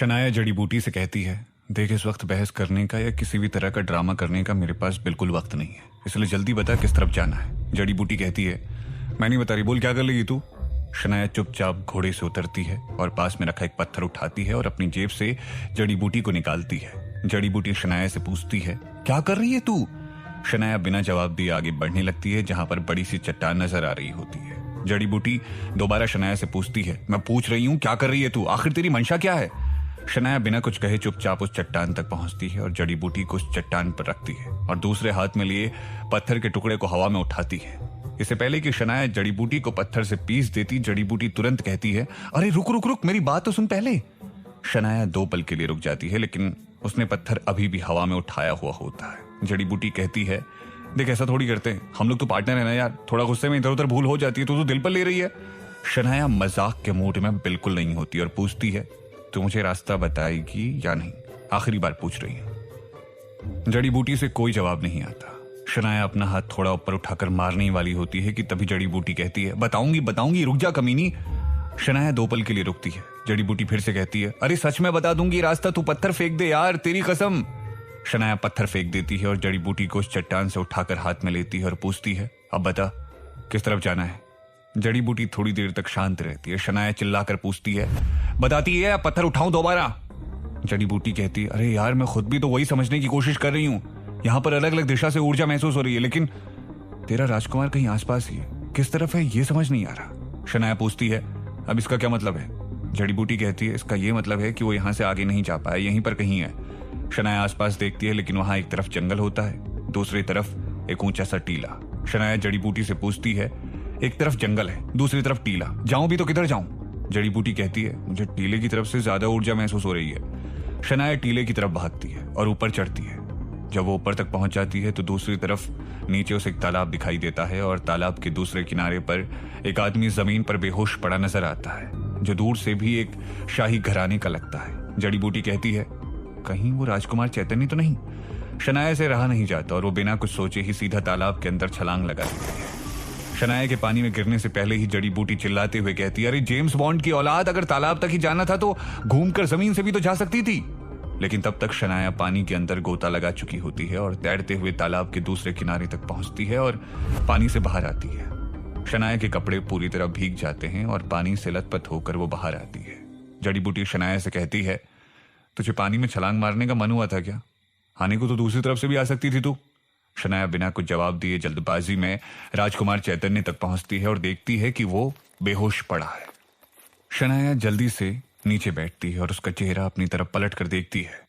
शनाया जड़ी बूटी से कहती है, देख इस वक्त बहस करने का या किसी भी तरह का ड्रामा करने का मेरे पास बिल्कुल वक्त नहीं है, इसलिए जल्दी बता किस तरफ जाना है। जड़ी बूटी कहती है, मैं नहीं बता रही, बोल क्या कर लेगी तू। शनाया चुपचाप घोड़े से उतरती है और पास में रखा एक पत्थर उठाती है और अपनी जेब से जड़ी बूटी को निकालती है। जड़ी बूटी शनाया से पूछती है, क्या कर रही है तू। शनाया बिना जवाब दिए आगे बढ़ने लगती है जहां पर बड़ी सी चट्टान नजर आ रही होती है। जड़ी बूटी दोबारा शनाया से पूछती है, मैं पूछ रही हूँ क्या कर रही है तू, आखिर तेरी मंशा क्या है। शनाया बिना कुछ कहे चुपचाप उस चट्टान तक पहुंचती है और जड़ी बूटी को उस चट्टान पर रखती है और दूसरे हाथ में लिए पत्थर के टुकड़े को हवा में उठाती है। इससे पहले कि शनाया जड़ी बूटी को पत्थर से पीस देती, जड़ी बूटी तुरंत कहती है, अरे रुक रुक रुक, मेरी बात तो सुन पहले। शनाया 2 पल के लिए रुक जाती है, लेकिन उसने पत्थर अभी भी हवा में उठाया हुआ होता है। जड़ी बूटी कहती है, देख ऐसा थोड़ी करते हैं, हम लोग तो पार्टनर है ना यार, थोड़ा गुस्से में इधर उधर भूल हो जाती है तो दिल पर ले रही है। शनाया मजाक के मूड में बिल्कुल नहीं होती और पूछती है, तो मुझे रास्ता बताएगी या नहीं, आखिरी बार पूछ रही है। जड़ी बूटी से कोई जवाब नहीं आता। शनाया अपना हाथ थोड़ा ऊपर उठाकर मारने वाली होती है कि तभी जड़ी बूटी कहती है, बताऊंगी बताऊंगी, रुक जा कमीनी। शनाया 2 पल के लिए रुकती है। जड़ी बूटी फिर से कहती है, अरे सच में बता दूंगी रास्ता, तू पत्थर फेंक दे यार, तेरी कसम। शनाया पत्थर फेंक देती है और जड़ी बूटी को उस चट्टान से उठाकर हाथ में लेती है और पूछती है, अब बता किस तरफ जाना है। जड़ी बूटी थोड़ी देर तक शांत रहती है। शनाया चिल्लाकर पूछती है, बताती है पत्थर उठाऊं दोबारा। जड़ी बूटी कहती है, अरे यार मैं खुद भी तो वही समझने की कोशिश कर रही हूं, यहां पर अलग अलग दिशा से ऊर्जा महसूस हो रही है, लेकिन तेरा राजकुमार कहीं आसपास ही है, किस तरफ है ये समझ नहीं आ रहा। शनाया पूछती है, अब इसका क्या मतलब है। जड़ी बूटी कहती है, इसका ये मतलब है कि वो यहां से आगे नहीं जा पाया, यहीं पर कहीं है। शनाया आसपास देखती है, लेकिन वहां एक तरफ जंगल होता है, दूसरी तरफ एक ऊंचा सा टीला। शनाया जड़ी बूटी से पूछती है, एक तरफ जंगल है, दूसरी तरफ टीला, जाऊं भी तो किधर जाऊं। जड़ी बूटी कहती है, मुझे टीले की तरफ से ज्यादा ऊर्जा महसूस हो रही है। शनाया टीले की तरफ भागती है और ऊपर चढ़ती है। जब वो ऊपर तक पहुंच जाती है तो दूसरी तरफ नीचे उसे एक तालाब दिखाई देता है और तालाब के दूसरे किनारे पर एक आदमी जमीन पर बेहोश पड़ा नजर आता है, जो दूर से भी एक शाही घराने का लगता है। जड़ी बूटी कहती है, कहीं वो राजकुमार चैतन्य तो नहीं। शनाया से रहा नहीं जाता और वो बिना कुछ सोचे ही सीधा तालाब के अंदर छलांग लगा देती है। शनाया के पानी में गिरने से पहले ही जड़ी बूटी चिल्लाते हुए कहती है, अरे जेम्स बॉन्ड की औलाद, अगर तालाब तक ही जाना था तो घूमकर जमीन से भी तो जा सकती थी। लेकिन तब तक शनाया पानी के अंदर गोता लगा चुकी होती है और तैरते हुए तालाब के दूसरे किनारे तक पहुंचती है और पानी से बाहर आती है। शनाया के कपड़े पूरी तरह भीग जाते हैं और पानी से लथपथ होकर वो बाहर आती है। जड़ी बूटी शनाया से कहती है, तुझे पानी में छलांग मारने का मन हुआ था क्या, आने को तो दूसरी तरफ से भी आ सकती थी तू। शनाया बिना कुछ जवाब दिए जल्दबाजी में राजकुमार चैतन्य तक पहुंचती है और देखती है कि वो बेहोश पड़ा है। शनाया जल्दी से नीचे बैठती है और उसका चेहरा अपनी तरफ पलट कर देखती है।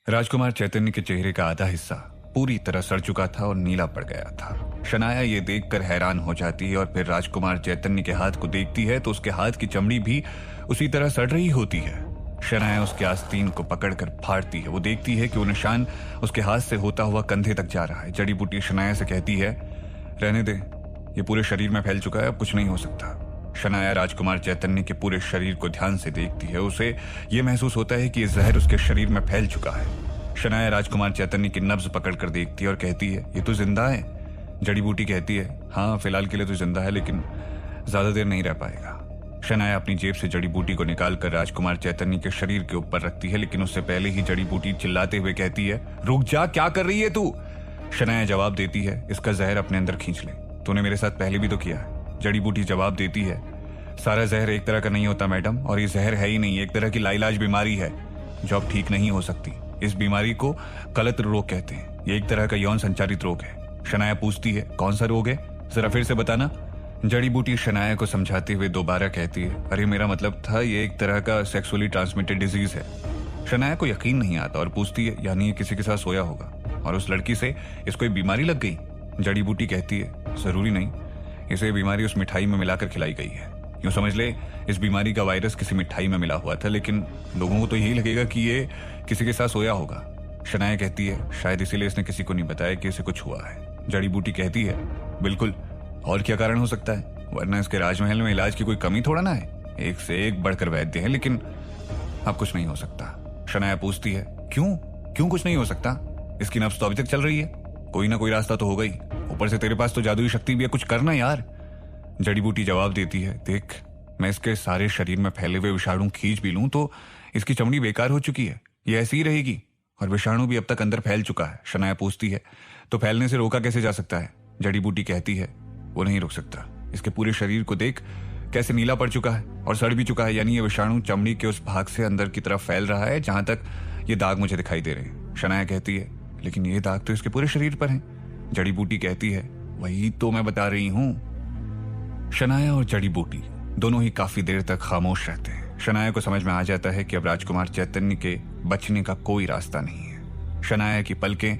राजकुमार चैतन्य के चेहरे का आधा हिस्सा पूरी तरह सड़ चुका था और नीला पड़ गया था। शनाया ये देखकर हैरान हो जाती है और फिर राजकुमार चैतन्य के हाथ को देखती है तो उसके हाथ की चमड़ी भी उसी तरह सड़ रही होती है। शनाया उसके आस्तीन को पकड़कर फाड़ती है। वो देखती है कि वो निशान उसके हाथ से होता हुआ कंधे तक जा रहा है। जड़ी बूटी शनाया से कहती है, रहने दे, ये पूरे शरीर में फैल चुका है, अब कुछ नहीं हो सकता। शनाया राजकुमार चैतन्य के पूरे शरीर को ध्यान से देखती है। उसे यह महसूस होता है कि यह जहर उसके शरीर में फैल चुका है। शनाया राजकुमार चैतन्य की नब्ज पकड़कर देखती है और कहती है, ये तो जिंदा है। जड़ी बूटी कहती है, हाँ फिलहाल के लिए तो जिंदा है, लेकिन ज्यादा देर नहीं रह पाएगा। शनाया अपनी जेब से जड़ी बूटी को निकालकर राजकुमार चैतन्य के शरीर के ऊपर रखती है, लेकिन उससे पहले ही जड़ी बूटी चिल्लाते हुए कहती है, रुक जा, क्या कर रही है तू। शनाया जवाब देती है, इसका जहर अपने अंदर खींच ले, तूने मेरे साथ पहले भी तो किया है। जड़ी बूटी जवाब देती है, सारा जहर एक तरह का नहीं होता मैडम, और ये जहर है ही नहीं, एक तरह की लाइलाज बीमारी है जो अब ठीक नहीं हो सकती। इस बीमारी को कलत्र रोग कहते हैं। ये एक तरह का यौन संचारित रोग है। शनाया पूछती है, कौन सा रोग है, जरा फिर से बताना। जड़ी बूटी शनाया को समझाते हुए दोबारा कहती है, अरे मेरा मतलब था ये एक तरह का सेक्सुअली ट्रांसमिटेड डिजीज है। शनाया को यकीन नहीं आता और पूछती है, यानी ये किसी के साथ सोया होगा और उस लड़की से इसको एक बीमारी लग गई। जड़ी बूटी कहती है, जरूरी नहीं, इसे बीमारी उस मिठाई में मिलाकर खिलाई गई है। यूं समझ ले, इस बीमारी का वायरस किसी मिठाई में मिला हुआ था, लेकिन लोगों को तो यही लगेगा कि ये किसी के साथ सोया होगा। शनाया कहती है, शायद इसीलिए इसने किसी को नहीं बताया कि इसे कुछ हुआ है। जड़ी बूटी कहती है, बिल्कुल, और क्या कारण हो सकता है, वरना इसके राजमहल में इलाज की कोई कमी थोड़ा ना है, एक से एक बढ़कर वैद्य है, लेकिन अब कुछ नहीं हो सकता। शनाया पूछती है, क्यों कुछ नहीं हो सकता, इसकी नब्ज तो अभी तक चल रही है, कोई ना कोई रास्ता तो होगा ही, ऊपर से तेरे पास तो जादुई शक्ति भी है, कुछ करना यार। जड़ी बूटी जवाब देती है, देख मैं इसके सारे शरीर में फैले हुए विषाणु खींच भी लूं तो इसकी चमड़ी बेकार हो चुकी है, ये ऐसी ही रहेगी और विषाणु भी अब तक अंदर फैल चुका है। शनाया पूछती है, तो फैलने से रोका कैसे जा सकता है? जड़ी बूटी कहती है, वो नहीं रुक सकता। इसके पूरे शरीर को देख कैसे नीला पड़ चुका है और सड़ भी चुका है, यानी ये विषाणु चमड़ी के उस भाग से अंदर की तरफ फैल रहा है जहां तक ये दाग मुझे दिखाई दे रहे हैं। शनाया कहती है, लेकिन ये दाग तो इसके पूरे शरीर पर हैं। जड़ी बूटी कहती है, वही तो मैं बता रही हूं। शनाया और जड़ी बूटी दोनों ही काफी देर तक खामोश रहते हैं। शनाया को समझ में आ जाता है कि अब राजकुमार चैतन्य के बचने का कोई रास्ता नहीं है। शनाया की पलकें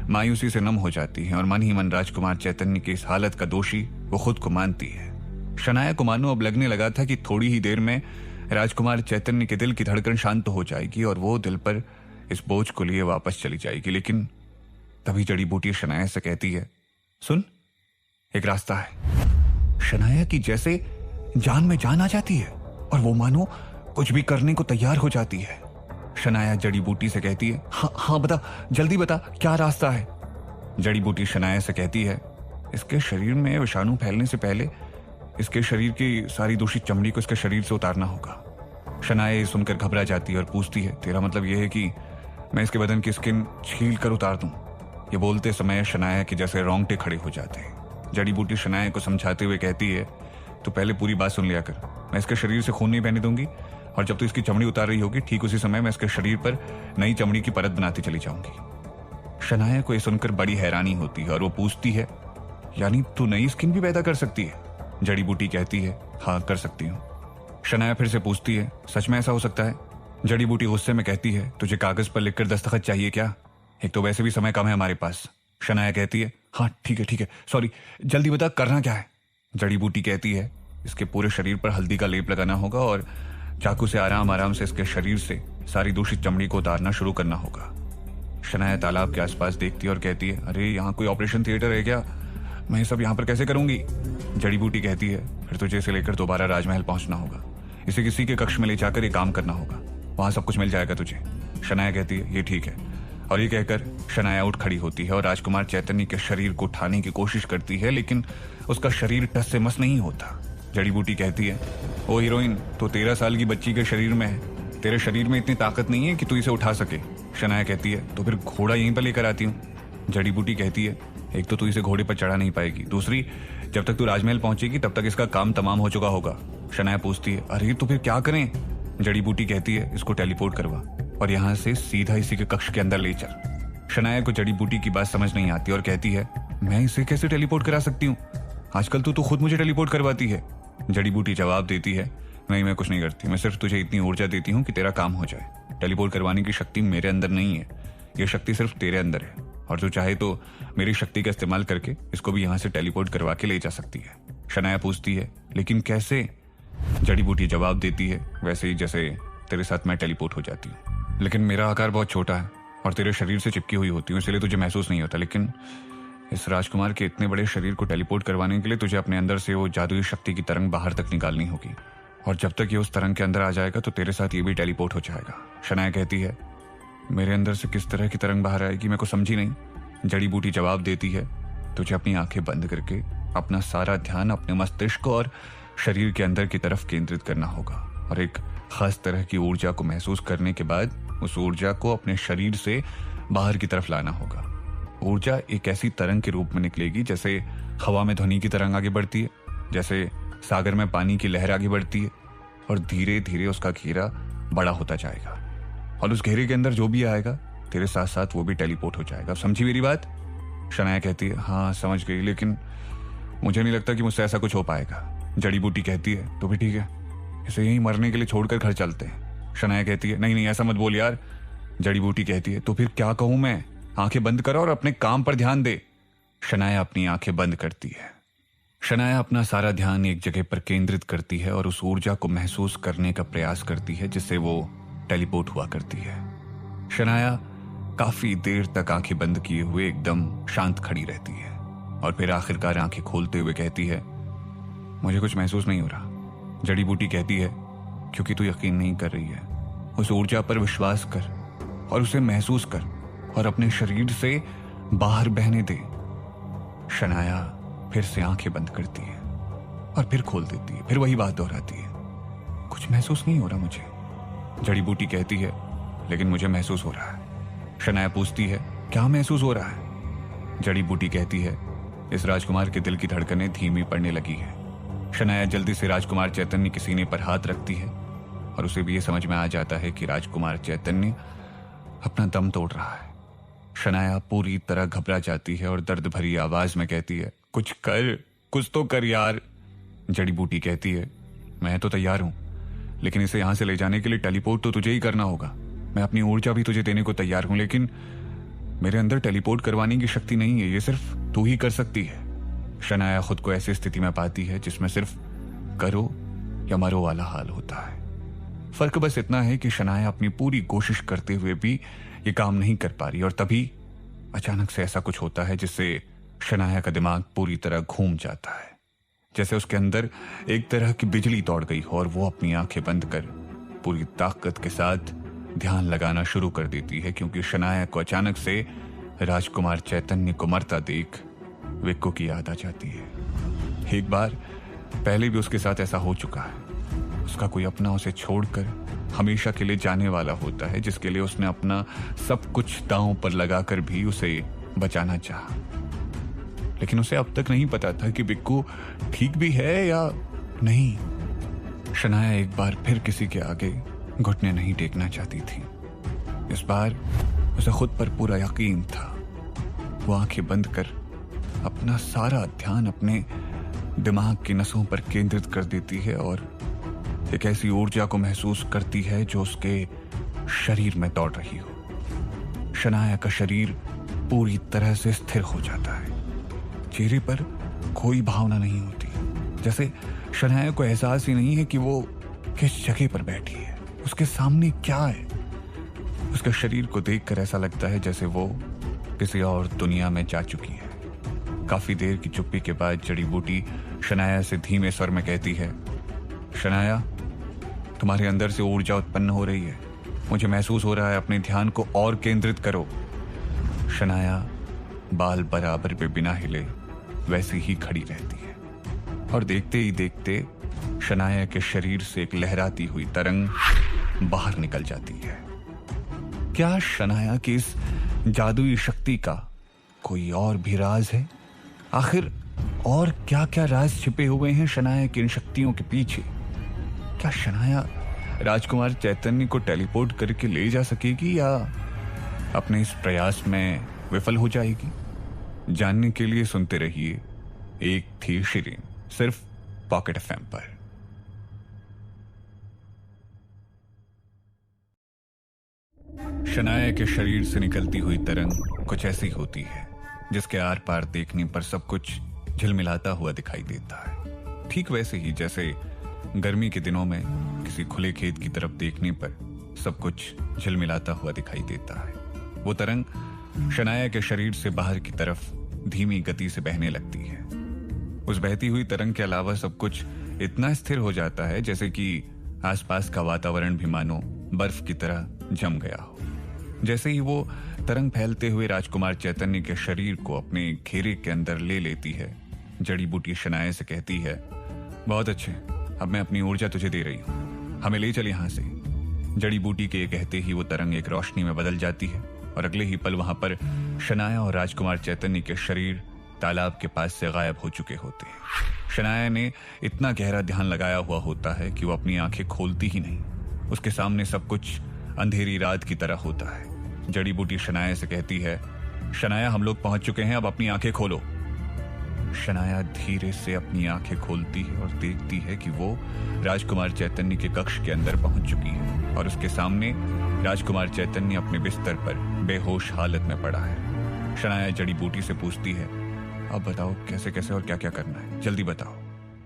मायूसी से नम हो जाती हैं और मन ही मन राजकुमार चैतन्य की इस हालत का दोषी वो खुद को मानती है। शनाया को मानो अब लगने लगा था कि थोड़ी ही देर में राजकुमार चैतन्य के दिल की धड़कन शांत हो जाएगी और वो दिल पर इस बोझ को लिए वापस चली जाएगी। लेकिन तभी जड़ी बूटी शनाया से कहती है, सुन, एक रास्ता है। शनाया की जैसे जान में जान आ जाती है और वो मानो कुछ भी करने को तैयार हो जाती है। शनाया जड़ी बूटी से कहती है, हाँ बता, जल्दी बता, क्या रास्ता है? जड़ी बूटी शनाया से कहती है, इसके शरीर में विषाणु फैलने से पहले इसके शरीर की सारी दूषित चमड़ी को इसके शरीर से उतारना होगा। शनाया ये सुनकर घबरा जाती है और पूछती है, तेरा मतलब यह है कि मैं इसके बदन की स्किन छील कर उतार दूं? ये बोलते समय शनाया के जैसे रोंगटे खड़े हो जाते हैं। जड़ी बूटी शनाया को समझाते हुए कहती है, तो पहले पूरी बात सुन लिया कर। मैं इसके शरीर से खून नहीं बहने दूंगी और जब तू इसकी चमड़ी उतार रही होगी ठीक उसी समय मैं इसके शरीर पर नई चमड़ी की परत बनाती चली जाऊंगी। शनाया को यह सुनकर बड़ी हैरानी होती है और वो पूछती है, यानी तू नई स्किन भी पैदा कर सकती है? जड़ी बूटी कहती है, हाँ कर सकती हूँ। शनाया फिर से पूछती है, सच में ऐसा हो सकता है? जड़ी बूटी गुस्से में कहती है, तुझे कागज पर लिखकर दस्तखत चाहिए क्या? एक तो वैसे भी समय कम है हमारे पास। शनाया कहती है, हाँ ठीक है, सॉरी, जल्दी बता, करना क्या है? जड़ी बूटी कहती है, इसके पूरे शरीर पर हल्दी का लेप लगाना होगा और चाकू से आराम आराम से इसके शरीर से सारी दूषित चमड़ी को उतारना शुरू करना होगा। शनाया तालाब के आसपास देखती है और कहती है, अरे यहाँ कोई ऑपरेशन थिएटर है क्या? मैं सब यहाँ पर कैसे करूंगी? जड़ी बूटी कहती है, फिर तुझे इसे लेकर दोबारा राजमहल पहुंचना होगा। इसे किसी के कक्ष में ले जाकर ये काम करना होगा, वहां सब कुछ मिल जाएगा तुझे। शनाया कहती है, ये ठीक है। और ये कहकर शनाया उठ खड़ी होती है और राजकुमार चैतन्य के शरीर को उठाने की कोशिश करती है, लेकिन उसका शरीर टस से मस नहीं होता। जड़ी बूटी कहती है, ओ हीरोइन, तो 13 साल की बच्ची के शरीर में है, तेरे शरीर में इतनी ताकत नहीं है कि तू इसे उठा सके। शनाया कहती है, तो फिर घोड़ा यहीं पर लेकर आती हूँ। जड़ी बूटी कहती है, एक तो तू इसे घोड़े पर चढ़ा नहीं पाएगी, दूसरी जब तक तू राजमहल पहुंचेगी तब तक इसका काम तमाम हो चुका होगा। शनाया पूछती है, अरे तो फिर क्या करें? जड़ी बूटी कहती है, इसको टेलीपोर्ट करवा और यहाँ से सीधा इसी के कक्ष के अंदर ले चल। शनाया को जड़ी बूटी की बात समझ नहीं आती और कहती है, मैं इसे कैसे टेलीपोर्ट करा सकती हूँ? आजकल तो तू खुद मुझे टेलीपोर्ट करवाती है। जड़ी बूटी जवाब देती है, नहीं, मैं कुछ नहीं करती, मैं सिर्फ तुझे इतनी ऊर्जा देती हूँ कि तेरा काम हो जाए। टेलीपोर्ट करवाने की शक्ति मेरे अंदर नहीं है, ये शक्ति सिर्फ तेरे अंदर है और तू चाहे तो मेरी शक्ति का इस्तेमाल करके इसको भी यहाँ से टेलीपोर्ट करवा के ले जा सकती है। शनाया पूछती है, लेकिन कैसे? जड़ी बूटी जवाब देती है, वैसे ही जैसे तेरे साथ मैं टेलीपोर्ट हो जाती हूँ, लेकिन मेरा आकार बहुत छोटा है और तेरे शरीर से चिपकी हुई होती हूँ, इसलिए तुझे महसूस नहीं होता। लेकिन इस राजकुमार के इतने बड़े शरीर को टेलीपोर्ट करवाने के लिए तुझे अपने अंदर से वो जादुई शक्ति की तरंग बाहर तक निकालनी होगी और जब तक ये उस तरंग के अंदर आ जाएगा तो तेरे साथ ये भी टेलीपोर्ट हो जाएगा। शनाया कहती है, मेरे अंदर से किस तरह की तरंग बाहर आएगी? मैं को समझी नहीं। जड़ी बूटी जवाब देती है, तुझे अपनी आंखें बंद करके अपना सारा ध्यान अपने मस्तिष्क और शरीर के अंदर की तरफ केंद्रित करना होगा और एक खास तरह की ऊर्जा को महसूस करने के बाद उस ऊर्जा को अपने शरीर से बाहर की तरफ लाना होगा। ऊर्जा एक ऐसी तरंग के रूप में निकलेगी जैसे हवा में ध्वनि की तरंग आगे बढ़ती है, जैसे सागर में पानी की लहर आगे बढ़ती है और धीरे धीरे उसका घेरा बड़ा होता जाएगा और उस घेरे के अंदर जो भी आएगा तेरे साथ साथ वो भी टेलीपोर्ट हो जाएगा। समझी मेरी बात? शनाया कहती है, हाँ समझ गई, लेकिन मुझे नहीं लगता कि मुझसे ऐसा कुछ हो पाएगा। जड़ी बूटी कहती है, तो भी ठीक है, इसे यहीं मरने के लिए छोड़कर घर चलते हैं। शनाया कहती है, नहीं ऐसा मत बोल यार। जड़ी बूटी कहती है, तो फिर क्या कहूं मैं? आंखें बंद करो और अपने काम पर ध्यान दे। शनाया अपनी आंखें बंद करती है। शनाया अपना सारा ध्यान एक जगह पर केंद्रित करती है और उस ऊर्जा को महसूस करने का प्रयास करती है जिससे वो टेलीपोर्ट हुआ करती है। शनाया काफी देर तक आंखें बंद किए हुए एकदम शांत खड़ी रहती है और फिर आखिरकार आंखें खोलते हुए कहती है, मुझे कुछ महसूस नहीं हो रहा। जड़ी बूटी कहती है, क्योंकि तू यकीन नहीं कर रही है। उस ऊर्जा पर विश्वास कर और उसे महसूस कर और अपने शरीर से बाहर बहने दे। शनाया फिर से आंखें बंद करती है और फिर खोल देती है, फिर वही बात दोहराती है, कुछ महसूस नहीं हो रहा मुझे। जड़ी बूटी कहती है, लेकिन मुझे महसूस हो रहा है। शनाया पूछती है, क्या महसूस हो रहा है? जड़ी बूटी कहती है, इस राजकुमार के दिल की धड़कनें धीमी पड़ने लगी है। शनाया जल्दी से राजकुमार चैतन्य के सीने पर हाथ रखती है और उसे भी ये समझ में आ जाता है कि राजकुमार चैतन्य अपना दम तोड़ रहा है। शनाया पूरी तरह घबरा जाती है और दर्द भरी आवाज में कहती है, कुछ कर, कुछ तो कर यार। जड़ी बूटी कहती है, मैं तो तैयार हूं, लेकिन इसे यहां से ले जाने के लिए टेलीपोर्ट तो तुझे ही करना होगा। मैं अपनी ऊर्जा भी तुझे देने को तैयार हूं, लेकिन मेरे अंदर टेलीपोर्ट करवाने की शक्ति नहीं है, ये सिर्फ तू ही कर सकती है। शनाया खुद को ऐसी स्थिति में पाती है जिसमें सिर्फ करो या मरो वाला हाल होता है। फर्क बस इतना है कि शनाया अपनी पूरी कोशिश करते हुए भी ये काम नहीं कर पा रही, और तभी अचानक से ऐसा कुछ होता है जिससे शनाया का दिमाग पूरी तरह घूम जाता है, जैसे उसके अंदर एक तरह की बिजली दौड़ गई हो और वो अपनी आंखें बंद कर पूरी ताकत के साथ ध्यान लगाना शुरू कर देती है, क्योंकि शनाया को अचानक से राजकुमार चैतन्य को मरता देख विक्को की याद आ जाती है। एक बार पहले भी उसके साथ ऐसा हो चुका है। उसका कोई अपना उसे छोड़कर हमेशा के लिए जाने वाला होता है, जिसके लिए उसने अपना सब कुछ दांव पर लगाकर भी उसे बचाना चाहा, लेकिन उसे अब तक नहीं पता था कि विक्को ठीक भी है या नहीं। शनाया एक बार फिर किसी के आगे घुटने नहीं टेकना चाहती थी। इस बार उसे खुद पर पूरा यकीन था। वो आंखें बंद कर अपना सारा ध्यान अपने दिमाग की नसों पर केंद्रित कर देती है और एक ऐसी ऊर्जा को महसूस करती है जो उसके शरीर में दौड़ रही हो। शनाया का शरीर पूरी तरह से स्थिर हो जाता है। चेहरे पर कोई भावना नहीं होती, जैसे शनाया को एहसास ही नहीं है कि वो किस जगह पर बैठी है, उसके सामने क्या है। उसके शरीर को देखकर ऐसा लगता है जैसे वो किसी और दुनिया में जा चुकी है। काफी देर की चुप्पी के बाद जड़ी बूटी शनाया से धीमे स्वर में कहती है, शनाया, तुम्हारे अंदर से ऊर्जा उत्पन्न हो रही है, मुझे महसूस हो रहा है, अपने ध्यान को और केंद्रित करो। शनाया बाल बराबर पे बिना हिले वैसी ही खड़ी रहती है और देखते ही देखते शनाया के शरीर से एक लहराती हुई तरंग बाहर निकल जाती है। क्या शनाया की इस जादुई शक्ति का कोई और भी राज है? आखिर और क्या क्या राज छिपे हुए हैं शनाया की इन शक्तियों के पीछे? क्या शनाया राजकुमार चैतन्य को टेलीपोर्ट करके ले जा सकेगी या अपने इस प्रयास में विफल हो जाएगी? जानने के लिए सुनते रहिए एक थी शिरीन, सिर्फ पॉकेट एफएम पर। शनाया के शरीर से निकलती हुई तरंग कुछ ऐसी होती है जिसके आर पार देखने पर सब कुछ झिलमिलाता हुआ दिखाई देता है। ठीक वैसे ही जैसे गर्मी के दिनों में किसी खुले खेत की तरफ देखने पर सब कुछ झिलमिलाता हुआ दिखाई देता है। वो तरंग शनाया के शरीर से बाहर की तरफ धीमी गति से बहने लगती है। उस बहती हुई तरंग के अलावा सब कुछ इतना स्थिर हो जाता है जैसे कि आसपास का वातावरण भी मानो बर्फ की तरह जम गया हो। जैसे ही वो तरंग फैलते हुए राजकुमार चैतन्य के शरीर को अपने घेरे के अंदर ले लेती है, जड़ी बूटी शनाया से कहती है, बहुत अच्छे, अब मैं अपनी ऊर्जा तुझे दे रही हूँ, हमें ले चल यहाँ से। जड़ी बूटी के कहते ही वो तरंग एक रोशनी में बदल जाती है और अगले ही पल वहां पर शनाया और राजकुमार चैतन्य के शरीर तालाब के पास से गायब हो चुके होते हैं। शनाया ने इतना गहरा ध्यान लगाया हुआ होता है कि वो अपनी आंखें खोलती ही नहीं। उसके सामने सब कुछ अंधेरी रात की तरह होता है। जड़ी बूटी शनाया से कहती है, शनाया, हम लोग पहुंच चुके हैं, अब अपनी आंखें खोलो। शनाया धीरे से अपनी आंखें खोलती है और देखती है कि वो राजकुमार चैतन्य के कक्ष के अंदर पहुंच चुकी है और उसके सामने राजकुमार चैतन्य अपने बिस्तर पर बेहोश हालत में पड़ा है। शनाया जड़ी बूटी से पूछती है, अब बताओ कैसे कैसे और क्या क्या करना है, जल्दी बताओ।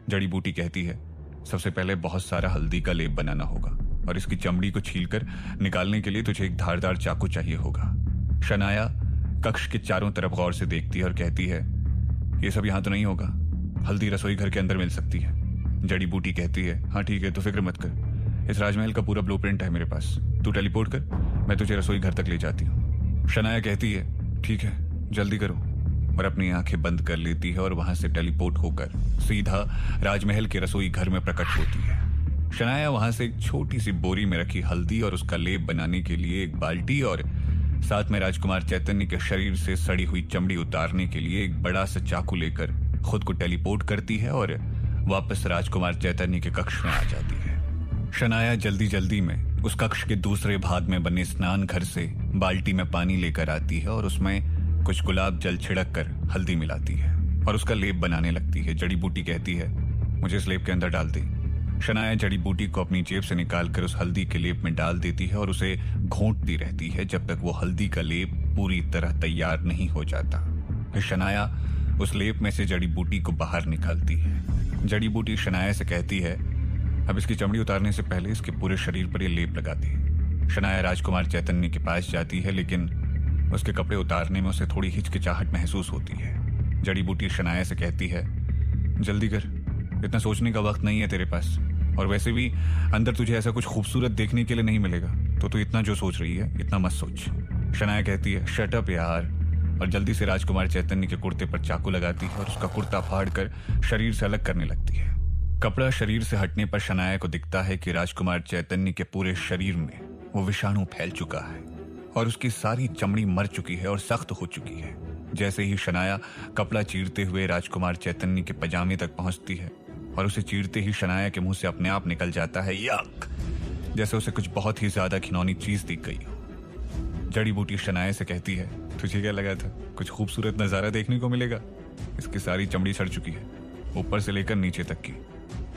जड़ी बूटी कहती है, सबसे पहले बहुत सारा हल्दी का लेप बनाना होगा और इसकी चमड़ी को छीलकर निकालने के लिए तुझे एक धारदार चाकू चाहिए होगा। शनाया कक्ष के चारों तरफ गौर से देखती है और कहती है, ये सब यहाँ तो नहीं होगा, हल्दी रसोई घर के अंदर मिल सकती है। जड़ी बूटी कहती है, हाँ ठीक है, तो फिक्र मत कर, इस राजमहल का पूरा ब्लूप्रिंट है मेरे पास, तू टेलीपोर्ट कर, मैं तुझे रसोई घर तक ले जाती हूँ। शनाया कहती है, ठीक है, जल्दी करो, और अपनी आंखें बंद कर लेती है और वहां से टेलीपोर्ट होकर सीधा राजमहल के रसोई घर में प्रकट होती है। शनाया वहां से एक छोटी सी बोरी में रखी हल्दी और उसका लेप बनाने के लिए एक बाल्टी और साथ में राजकुमार चैतन्य के शरीर से सड़ी हुई चमड़ी उतारने के लिए एक बड़ा सा चाकू लेकर खुद को टेलीपोर्ट करती है और वापस राजकुमार चैतन्य के कक्ष में आ जाती है। शनाया जल्दी जल्दी में उस कक्ष के दूसरे भाग में बने स्नान घर से बाल्टी में पानी लेकर आती है और उसमें कुछ गुलाब जल छिड़क कर हल्दी मिलाती है और उसका लेप बनाने लगती है। जड़ी बूटी कहती है, मुझे इस लेप के अंदर डाल दे। शनाया जड़ी बूटी को अपनी जेब से निकालकर उस हल्दी के लेप में डाल देती है और उसे घोंटती रहती है जब तक वो हल्दी का लेप पूरी तरह तैयार नहीं हो जाता। फिर शनाया उस लेप में से जड़ी बूटी को बाहर निकालती है। जड़ी बूटी शनाया से कहती है, अब इसकी चमड़ी उतारने से पहले इसके पूरे शरीर पर यह लेप लगा दे। शनाया राजकुमार चैतन्य के पास जाती है, लेकिन उसके कपड़े उतारने में उसे थोड़ी हिचकिचाहट महसूस होती है। जड़ी बूटी शनाया से कहती है, जल्दी कर, इतना सोचने का वक्त नहीं है तेरे पास, और वैसे भी अंदर तुझे ऐसा कुछ खूबसूरत देखने के लिए नहीं मिलेगा, तो तू इतना जो सोच रही है इतना मत सोच। शनाया कहती है, शट अप यार, और जल्दी से राजकुमार चैतन्य के कुर्ते पर चाकू लगाती है और उसका कुर्ता फाड़कर शरीर से अलग करने लगती है। कपड़ा शरीर से हटने पर शनाया को दिखता है कि राजकुमार चैतन्य के पूरे शरीर में वो विषाणु फैल चुका है और उसकी सारी चमड़ी मर चुकी है और सख्त हो चुकी है। जैसे ही शनाया कपड़ा चीरते हुए राजकुमार चैतन्य के पजामे तक पहुंचती है और उसे चीरते ही शनाया के मुंह से अपने आप निकल जाता है यक, जैसे उसे कुछ बहुत ही ज्यादा घिनौनी चीज दिख गई हो। जड़ी बूटी शनाया से कहती है, तुझे क्या लगा था कुछ खूबसूरत नजारा देखने को मिलेगा? इसकी सारी चमड़ी सड़ चुकी है, ऊपर से लेकर नीचे तक की।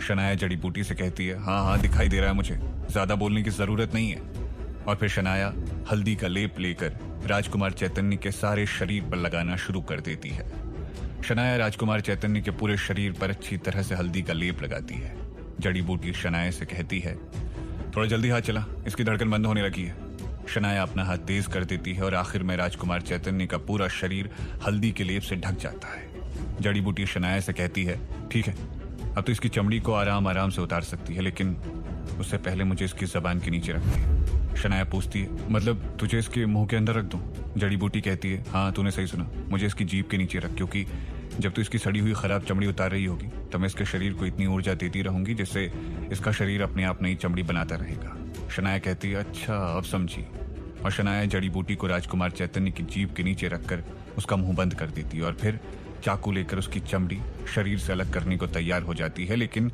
शनाया जड़ी बूटी से कहती है, हाँ हाँ दिखाई दे रहा है मुझे, ज्यादा बोलने की जरूरत नहीं है। और फिर शनाया हल्दी का लेप लेकर राजकुमार चैतन्य के सारे शरीर पर लगाना शुरू कर देती है। शनाया राजकुमार चैतन्य के पूरे शरीर पर अच्छी तरह से हल्दी का लेप लगाती है। जड़ी बूटी शनाया से कहती है, थोड़ा जल्दी हाथ चला, इसकी धड़कन बंद होने लगी है। शनाया अपना हाथ तेज कर देती है और आखिर में राजकुमार चैतन्य का पूरा शरीर हल्दी के लेप से ढक जाता है। जड़ी बूटी शनाया से कहती है, ठीक है, अब तो इसकी चमड़ी को आराम आराम से उतार सकती है, लेकिन उससे पहले मुझे इसकी जबान के नीचे रख दे। शनाया पूछती है, मतलब तुझे इसके मुंह के अंदर रख दूं? जड़ी बूटी कहती है, हाँ तूने सही सुना, मुझे इसकी जीभ के नीचे रख, क्योंकि जब तू इसकी सड़ी हुई खराब चमड़ी उतार रही होगी तो मैं इसके शरीर को इतनी ऊर्जा देती रहूंगी जिससे इसका शरीर अपने आप नई चमड़ी बनाता रहेगा। शनाया कहती है, अच्छा अब समझी। और शनाया जड़ी बूटी को राजकुमार चैतन्य की जीभ के नीचे रखकर उसका मुंह बंद कर देती है और फिर चाकू लेकर उसकी चमड़ी शरीर से अलग करने को तैयार हो जाती है, लेकिन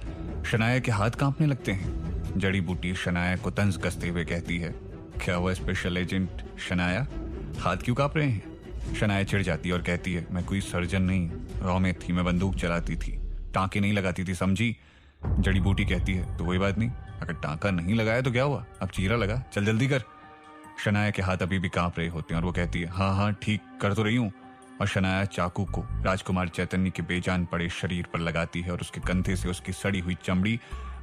शनाया के हाथ कांपने लगते हैं। जड़ी बूटी शनाया को तंज कसते हुए कहती है, क्या हुआ स्पेशल एजेंट शनाया, हाथ क्यों कांप रहे हैं? शनाया चिढ़ जाती है और कहती है, मैं कोई सर्जन नहीं, रॉ में थी, मैं बंदूक चलाती थी, टांके नहीं लगाती थी, समझी? जड़ी बूटी कहती है, तो कोई बात नहीं, अगर टांका नहीं लगाया तो क्या हुआ, अब चीरा लगा, चल जल्दी कर। शनाया के हाथ अभी भी कांप रहे होते हैं और वो कहती है, हाँ हाँ ठीक कर तो रही हूँ। और शनाया चाकू को राजकुमार चैतन्य के बेजान पड़े शरीर पर लगाती है और उसके कंधे से उसकी सड़ी हुई चमड़ी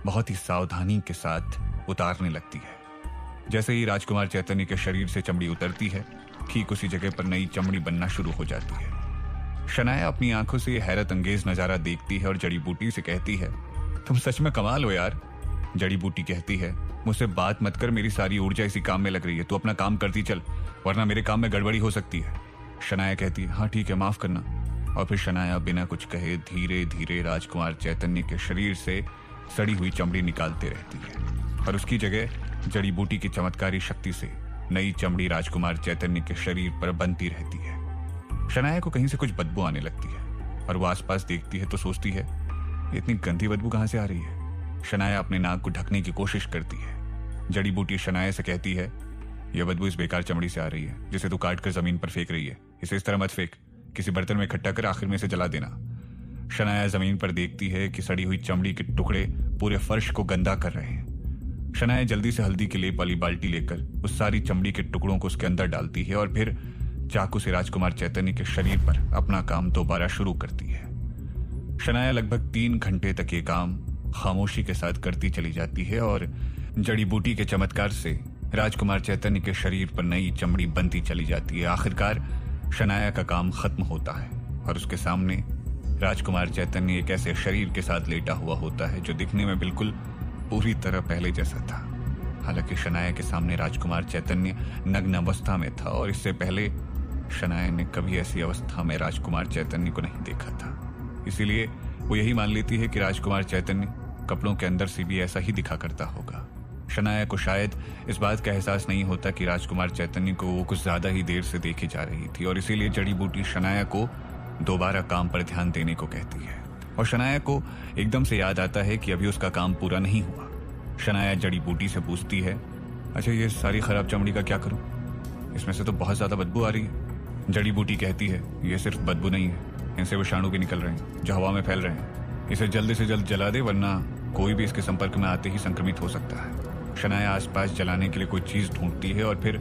बहुत ही सावधानी के साथ उतारने लगती है। जैसे ही राजकुमार चैतन्य के शरीर से चमड़ी उतरती है, ठीक उसी जगह पर नई चमड़ी बनना शुरू हो जाती है। शनाया अपनी आंखों से यह हैरत अंगेज नजारा देखती है और जड़ी बूटी से कहती है, तुम सच में कमाल हो यार। जड़ी बूटी कहती है, मुझसे बात मत कर, मेरी सारी ऊर्जा इसी काम में लग रही है, तू अपना काम करती चल, वरना मेरे काम में गड़बड़ी हो सकती है। शनाया कहती है, हाँ ठीक है, माफ करना। और फिर शनाया बिना कुछ कहे धीरे धीरे राजकुमार चैतन्य के शरीर से सड़ी हुई चमड़ी निकालते रहती है और उसकी जगह जड़ी बूटी की चमत्कारी शक्ति से नई चमड़ी राजकुमार चैतन्य के शरीर पर बनती रहती है। शनाया को कहीं से कुछ बदबू आने लगती है और वो आसपास देखती है तो सोचती है, ये इतनी गंदी बदबू कहां से आ रही है? शनाया अपने नाक को ढकने की कोशिश करती है। जड़ी बूटी शनाया से कहती है, यह बदबू इस बेकार चमड़ी से आ रही है जिसे तू काट कर जमीन पर फेंक रही है, इसे इस तरह मत फेंक, किसी बर्तन में इकट्ठा कर आखिर में इसे जला देना। शनाया जमीन पर देखती है कि सड़ी हुई चमड़ी के टुकड़े पूरे फर्श को गंदा कर रहे हैं। शनाया जल्दी से हल्दी के लेप वाली बाल्टी लेकर उस सारी चमड़ी के टुकड़ों को उसके अंदर डालती है और फिर चाकू से राजकुमार चैतन्य के शरीर पर अपना काम दोबारा शुरू करती है। शनाया लगभग 3 घंटे तक ये काम खामोशी के साथ करती चली जाती है और जड़ी बूटी के चमत्कार से राजकुमार चैतन्य के शरीर पर नई चमड़ी बनती चली जाती है। आखिरकार शनाया का काम खत्म होता है और उसके सामने राजकुमार चैतन्य एक ऐसे शरीर के साथ लेटा हुआ होता है जो दिखने में बिल्कुल पूरी तरह पहले जैसा था। हालांकि शनाया के सामने राजकुमार चैतन्य नग्न अवस्था में था और इससे पहले शनाया ने कभी ऐसी अवस्था में राजकुमार चैतन्य को नहीं देखा था। इसीलिए वो यही मान लेती है कि राजकुमार चैतन्य कपड़ों के अंदर से भी ऐसा ही दिखा करता होगा। शनाया को शायद इस बात का एहसास नहीं होता कि राजकुमार चैतन्य को वो कुछ ज्यादा ही देर से देखे जा रही थी और इसीलिए जड़ी बूटी शनाया को दोबारा काम पर ध्यान देने को कहती है। और शनाया को एकदम से याद आता है कि अभी उसका काम पूरा नहीं हुआ। शनाया जड़ी बूटी से पूछती है, अच्छा ये सारी खराब चमड़ी का क्या करूं? इसमें से तो बहुत ज्यादा बदबू आ रही है। जड़ी बूटी कहती है, ये सिर्फ बदबू नहीं है, इनसे विषाणु भी निकल रहे हैं जो हवा में फैल रहे हैं। इसे जल्द से जल्द जला दे, वरना कोई भी इसके संपर्क में आते ही संक्रमित हो सकता है। शनाया आसपास जलाने के लिए कोई चीज ढूंढती है और फिर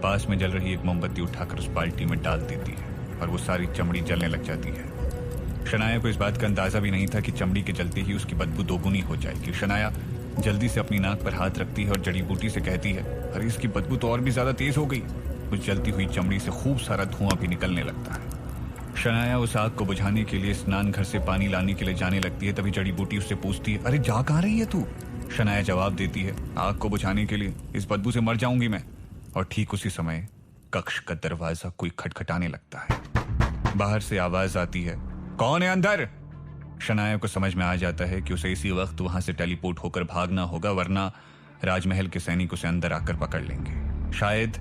पास में जल रही एक मोमबत्ती उठाकर उस बाल्टी में डाल देती है और वो सारी चमड़ी जलने लग जाती है। शनाया को इस बात का अंदाजा भी नहीं था कि चमड़ी के जलते ही उसकी बदबू दोगुनी हो जाएगी। शनाया जल्दी से अपनी नाक पर हाथ रखती है और जड़ी बूटी से कहती है, अरे इसकी बदबू तो और भी ज्यादा तेज हो गई। उस जलती हुई चमड़ी से खूब सारा धुआं भी निकलने लगता है। शनाया उस आग को बुझाने के लिए स्नान घर से पानी लाने के लिए जाने लगती है। तभी जड़ी बूटी उससे पूछती है, अरे जा कहाँ रही है तू? शनाया जवाब देती है, आग को बुझाने के लिए, इस बदबू से मर जाऊंगी मैं। और ठीक उसी समय कक्ष का दरवाजा कोई खटखटाने लगता है। बाहर से आवाज आती है, कौन है अंदर? शनाया को समझ में आ जाता है कि उसे इसी वक्त वहां से टेलीपोर्ट होकर भागना होगा, वरना राजमहल के सैनिक उसे अंदर आकर पकड़ लेंगे। शायद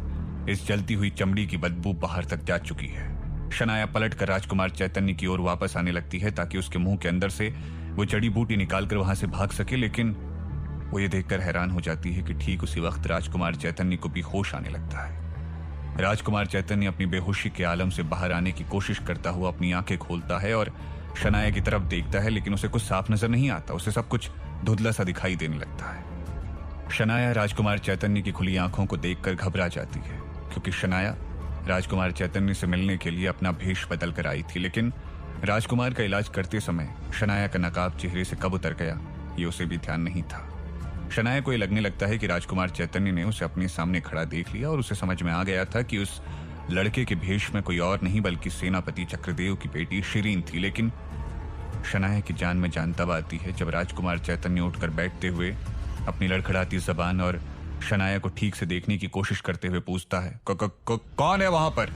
इस जलती हुई चमड़ी की बदबू बाहर तक जा चुकी है। शनाया पलटकर राजकुमार चैतन्य की ओर वापस आने लगती है ताकि उसके मुंह के अंदर से वो जड़ी बूटी निकालकर वहां से भाग सके, लेकिन वो ये देखकर हैरान हो जाती है कि ठीक उसी वक्त राजकुमार चैतन्य को भी होश आने लगता है। राजकुमार चैतन्य अपनी बेहोशी के आलम से बाहर आने की कोशिश करता हुआ अपनी आंखें खोलता है और शनाया की तरफ देखता है, लेकिन उसे कुछ साफ नजर नहीं आता। उसे सब कुछ धुंधला सा दिखाई देने लगता है। शनाया राजकुमार चैतन्य की खुली आंखों को देखकर घबरा जाती है, क्योंकि शनाया राजकुमार चैतन्य से मिलने के लिए अपना भेष बदल कर आई थी, लेकिन राजकुमार का इलाज करते समय शनाया का नकाब चेहरे से कब उतर गया ये उसे भी ध्यान नहीं था। शनाया को यह लगने लगता है कि राजकुमार चैतन्य ने उसे अपने सामने खड़ा देख लिया और उसे समझ में आ गया था कि उस लड़के के भेष में कोई और नहीं बल्कि सेनापति चक्रदेव की बेटी शिरीन थी। लेकिन शनाया की जान में जान तब आती है जब राजकुमार चैतन्य उठकर बैठते हुए अपनी लड़खड़ाती जबान और शनाया को ठीक से देखने की कोशिश करते हुए पूछता है, कौन है वहां पर?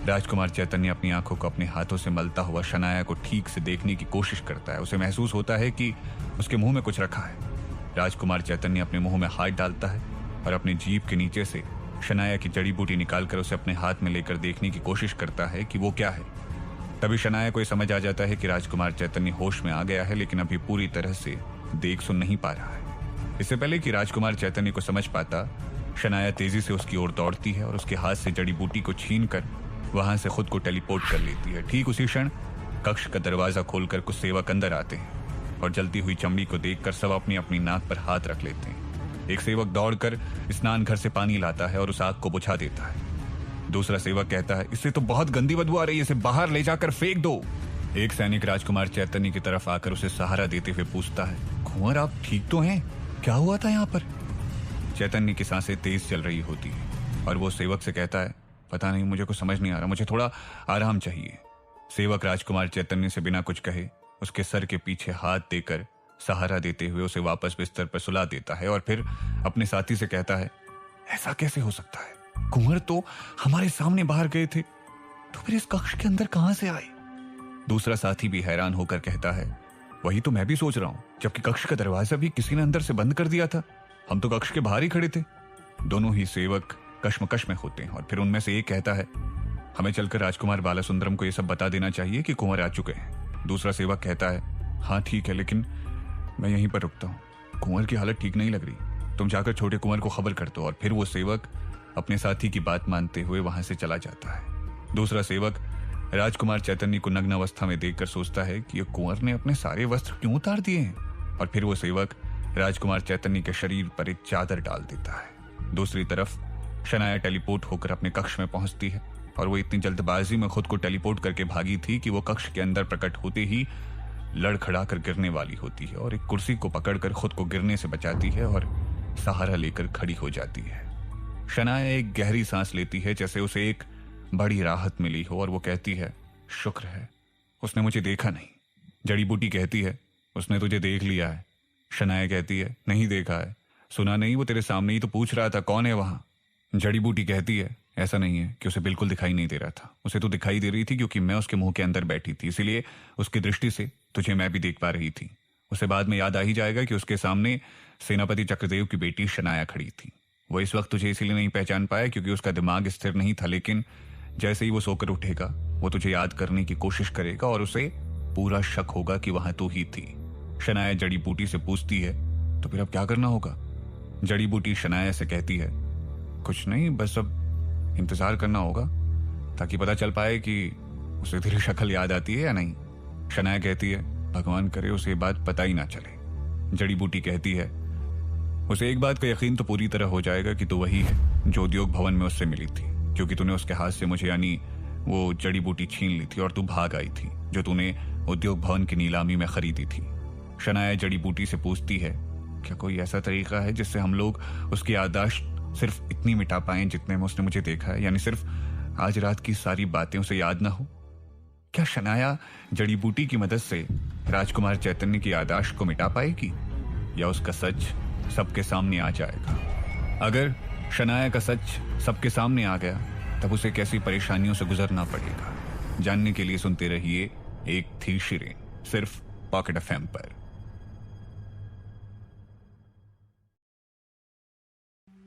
राजकुमार चैतन्य अपनी आंखों को अपने हाथों से मलता हुआ शनाया को ठीक से देखने की कोशिश करता है। उसे महसूस होता है कि उसके मुंह में कुछ रखा है। राजकुमार चैतन्य अपने मुंह में हाथ डालता है और अपनी जीभ के नीचे से शनाया की जड़ी बूटी निकालकर उसे अपने हाथ में लेकर देखने की कोशिश करता है कि वो क्या है। तभी शनाया को यह समझ आ जाता है कि राजकुमार चैतन्य होश में आ गया है, लेकिन अभी पूरी तरह से देख सुन नहीं पा रहा है। इससे पहले कि राजकुमार चैतन्य को समझ पाता, शनाया तेजी से उसकी ओर दौड़ती है और उसके हाथ से जड़ी बूटी को छीनकर वहां से खुद को टेलीपोर्ट कर लेती है। ठीक उसी क्षण कक्ष का दरवाजा खोलकर कुछ सेवक अंदर आते हैं और जलती हुई चमड़ी को देखकर सब अपनी अपनी नाक पर हाथ रख लेते हैं। एक सेवक दौड़कर स्नान घर से पानी लाता है और उस आग को बुझा देता है। दूसरा सेवक कहता है, इससे तो बहुत गंदी बदबू आ रही है, इसे बाहर ले जाकर फेंक दो। एक सैनिक राजकुमार चैतन्य की तरफ आकर उसे सहारा देते हुए पूछता है, कुंवर आप ठीक तो हैं? क्या हुआ था यहाँ पर? चैतन्य की सांसें तेज चल रही होती है और वो सेवक से कहता है, पता नहीं, मुझे कुछ समझ नहीं आ रहा, मुझे थोड़ा आराम चाहिए। सेवक राजकुमार चैतन्य से बिना कुछ कहे उसके सर के पीछे हाथ देकर सहारा देते हुए उसे वापस बिस्तर पर सुला देता है और फिर अपने साथी से कहता है, ऐसा कैसे हो सकता है? कुंवर तो हमारे सामने बाहर गए थे, तो फिर इस कक्ष के अंदर कहां से आए? दूसरा साथी भी हैरान होकर कहता है, वही तो मैं भी सोच रहा हूं, जबकि कक्ष का दरवाजा भी किसी ने अंदर से बंद कर दिया था, हम तो कक्ष के बाहर ही खड़े थे। दोनों ही सेवक कश्मकश में होते हैं और फिर उनमें से एक कहता है, हमें चलकर राजकुमार बालासुंदरम को यह सब बता देना चाहिए कि कुंवर आ चुके हैं। दूसरा सेवक कहता है, हाँ ठीक है, लेकिन मैं यहीं पर रुकता हूँ, कुंवर की हालत ठीक नहीं लग रही, तुम जाकर छोटे कुंवर को खबर कर दो। और फिर वो सेवक अपने साथी की बात मानते हुए वहां से चला जाता है। दूसरा सेवक राजकुमार चैतन्य को नग्न अवस्था में देखकर सोचता है कि ये कुंवर ने अपने सारे वस्त्र क्यों उतार दिए हैं, और फिर वो सेवक राजकुमार चैतन्य के शरीर पर एक चादर डाल देता है। दूसरी तरफ शनाया टेलीपोर्ट होकर अपने कक्ष में पहुंचती है और वो इतनी जल्दबाजी में खुद को टेलीपोर्ट करके भागी थी कि वो कक्ष के अंदर प्रकट होते ही लड़खड़ा कर गिरने वाली होती है और एक कुर्सी को पकड़कर खुद को गिरने से बचाती है और सहारा लेकर खड़ी हो जाती है। शनाया एक गहरी सांस लेती है, जैसे उसे एक बड़ी राहत मिली हो, और वो कहती है, शुक्र है उसने मुझे देखा नहीं। जड़ी बूटी कहती है, उसने तुझे देख लिया है। शनाया कहती है, नहीं देखा है, सुना नहीं, वो तेरे सामने ही तो पूछ रहा था कौन है वहां। जड़ी बूटी कहती है, ऐसा नहीं है कि उसे बिल्कुल दिखाई नहीं दे रहा था, उसे तो दिखाई दे रही थी क्योंकि मैं उसके मुंह के अंदर बैठी थी, इसीलिए उसकी दृष्टि से तुझे मैं भी देख पा रही थी। उसे बाद में याद आ ही जाएगा कि उसके सामने सेनापति चक्रदेव की बेटी शनाया खड़ी थी। वो इस वक्त तुझे इसीलिए नहीं पहचान पाया क्योंकि उसका दिमाग स्थिर नहीं था, लेकिन जैसे ही वो सोकर उठेगा वो तुझे याद करने की कोशिश करेगा और उसे पूरा शक होगा कि वहां तू ही थी। शनाया जड़ी बूटी से पूछती है, तो फिर अब क्या करना होगा? जड़ी बूटी शनाया से कहती है, कुछ नहीं, बस अब इंतजार करना होगा ताकि पता चल पाए कि उसे तेरी शक्ल याद आती है या नहीं। शनाया कहती है, भगवान करे उसे ये बात पता ही ना चले। जड़ी बूटी कहती है, उसे एक बात का यकीन तो पूरी तरह हो जाएगा कि तू वही है जो उद्योग भवन में उससे मिली थी, क्योंकि तूने उसके हाथ से मुझे यानी वो जड़ी बूटी छीन ली थी और तू भाग आई थी जो तूने उद्योग भवन की नीलामी में खरीदी थी। शनाया जड़ी बूटी से पूछती है, क्या कोई ऐसा तरीका है जिससे हम लोग उसकी याददाश्त सिर्फ इतनी मिटा पाएं जितने में उसने मुझे देखा है, यानी सिर्फ आज रात की सारी बातें उसे याद ना हो? क्या शनाया जड़ी बूटी की मदद से राजकुमार चैतन्य की याददाश्त को मिटा पाएगी या उसका सच सबके सामने आ जाएगा? अगर शनाया का सच सबके सामने आ गया तब उसे कैसी परेशानियों से गुजरना पड़ेगा, जानने के लिए सुनते रहिए एक थी शिरीन, सिर्फ पॉकेट एफएम पर।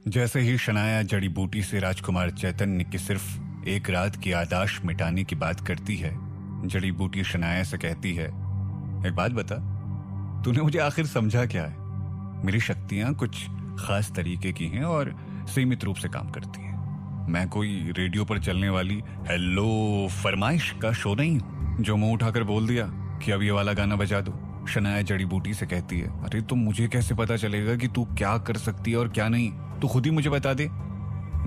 जैसे ही शनाया जड़ी बूटी से राजकुमार चैतन्य की सिर्फ एक रात की याददाश्त मिटाने की बात करती है, जड़ी बूटी शनाया से कहती है, एक बात बता, तूने मुझे आखिर समझा क्या है? मेरी शक्तियां कुछ खास तरीके की हैं और सीमित रूप से काम करती हैं। मैं कोई रेडियो पर चलने वाली हेलो फरमाइश का शो नहीं हूं जो मुंह उठाकर बोल दिया कि अब ये वाला गाना बजा दो। शनाया जड़ी बूटी से कहती है, अरे तो मुझे कैसे पता चलेगा कि तू क्या कर सकती है और क्या नहीं? तू खुद ही मुझे बता दे।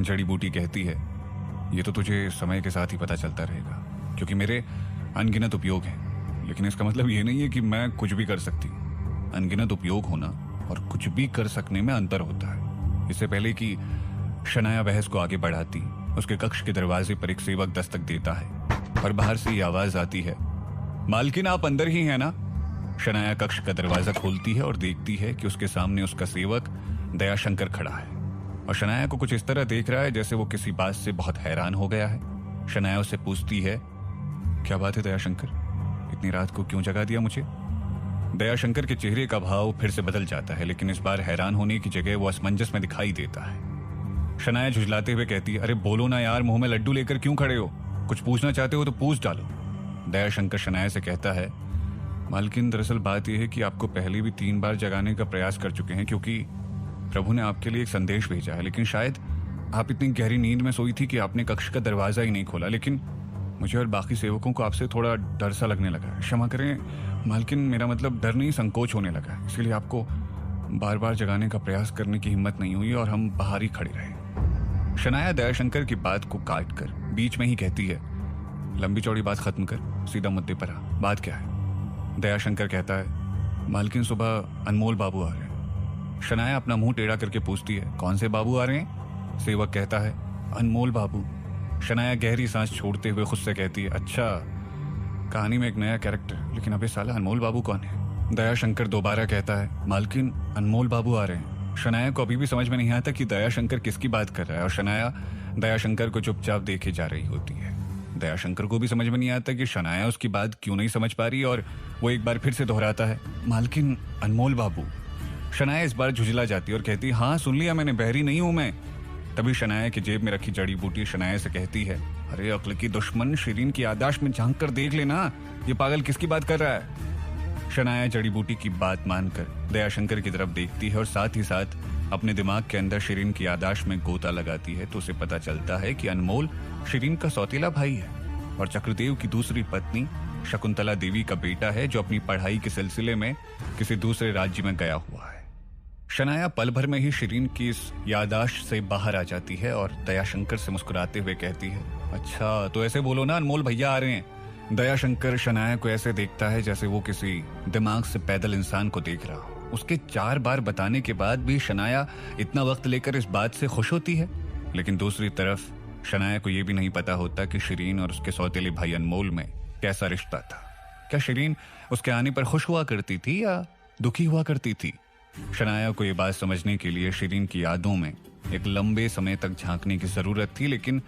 जड़ी बूटी कहती है, ये तो तुझे समय के साथ ही पता चलता रहेगा, क्योंकि मेरे अनगिनत उपयोग हैं, लेकिन इसका मतलब ये नहीं है कि मैं कुछ भी कर सकती हूँ। अनगिनत उपयोग होना और कुछ भी कर सकने में अंतर होता है। इससे पहले कि शनाया बहस को आगे बढ़ाती, उसके कक्ष के दरवाजे पर एक सेवक दस्तक देता है और बाहर से ये आवाज आती है, मालकिन आप अंदर ही हैं ना? शनाया कक्ष का दरवाजा खोलती है और देखती है कि उसके सामने उसका सेवक दयाशंकर खड़ा है और शनाया को कुछ इस तरह देख रहा है जैसे वो किसी बात से बहुत हैरान हो गया है। शनाया उससे पूछती है, क्या बात है दयाशंकर, इतनी रात को क्यों जगा दिया मुझे? दयाशंकर के चेहरे का भाव फिर से बदल जाता है, लेकिन इस बार हैरान होने की जगह वो असमंजस में दिखाई देता है। शनाया झुंझलाते हुए कहती है, अरे बोलो ना यार, मुंह में लड्डू लेकर क्यों खड़े हो? कुछ पूछना चाहते हो तो पूछ डालो। दयाशंकर शनाया से कहता है, मालकिन दरअसल बात यह है कि आपको पहले भी 3 बार जगाने का प्रयास कर चुके हैं, क्योंकि प्रभु ने आपके लिए एक संदेश भेजा है, लेकिन शायद आप इतनी गहरी नींद में सोई थी कि आपने कक्ष का दरवाजा ही नहीं खोला। लेकिन मुझे और बाकी सेवकों को आपसे थोड़ा डर सा लगने लगा है। क्षमा करें मालकिन, मेरा मतलब डर नहीं, संकोच होने लगा है, इसलिए आपको बार बार जगाने का प्रयास करने की हिम्मत नहीं हुई और हम बाहर ही खड़े रहे। शनाया दयाशंकर की बात को काट कर बीच में ही कहती है, लंबी चौड़ी बात खत्म कर, सीधा मुद्दे पर आ, बात क्या है? दयाशंकर कहता है, मालकिन सुबह अनमोल बाबू आ रहे हैं। शनाया अपना मुंह टेढ़ा करके पूछती है, कौन से बाबू आ रहे हैं? सेवक कहता है, अनमोल बाबू। शनाया गहरी सांस छोड़ते हुए खुद से कहती है, अच्छा, कहानी में एक नया कैरेक्टर, लेकिन अबे साला अनमोल बाबू कौन है? दयाशंकर दोबारा कहता है, मालकिन अनमोल बाबू आ रहे हैं। शनाया को अभी भी समझ में नहीं आता कि दयाशंकर किसकी बात कर रहा है और शनाया दयाशंकर को चुपचाप देखे जा रही होती है। दयाशंकर को भी समझ में नहीं आता कि शनाया उसकी बात क्यों नहीं समझ पा रही और वो एक बार फिर से दोहराता है, मालकिन अनमोल बाबू। शनाया इस बार झुंझला जाती है और कहती है, हाँ सुन लिया मैंने, बहरी नहीं हूं मैं। तभी शनाया की जेब में रखी जड़ी बूटी शनाया से कहती है, अरे अक्ल की दुश्मन, शिरीन की याददाश्त में झांक कर देख लेना, ये पागल किसकी बात कर रहा है? शनाया जड़ी बूटी की बात मानकर दयाशंकर की तरफ देखती है और साथ ही साथ अपने दिमाग के अंदर शिरीन की याददाश्त में गोता लगाती है, तो उसे पता चलता है कि अनमोल शिरीन का सौतेला भाई है और चक्रदेव की दूसरी पत्नी शकुंतला देवी का बेटा है, जो अपनी पढ़ाई के सिलसिले में किसी दूसरे राज्य में गया हुआ है। शनाया पल भर में ही शिरीन की इस याददाश्त से बाहर आ जाती है और दयाशंकर से मुस्कुराते हुए कहती है, अच्छा तो ऐसे बोलो ना, अनमोल भैया आ रहे हैं। दयाशंकर शनाया को ऐसे देखता है जैसे वो किसी दिमाग से पैदल इंसान को देख रहा हो। उसके 4 बार बताने के बाद भी शनाया इतना वक्त लेकर इस बात से खुश होती है, लेकिन दूसरी तरफ शनाया को यह भी नहीं पता होता कि शिरीन और उसके सौतेले भाई अनमोल में कैसा रिश्ता था। क्या शिरीन उसके आने पर खुश हुआ करती थी या दुखी हुआ करती थी? शनाया को यह बात समझने के लिए शिरीन की यादों में एक लंबे समय तक झांकने की जरूरत थी, लेकिन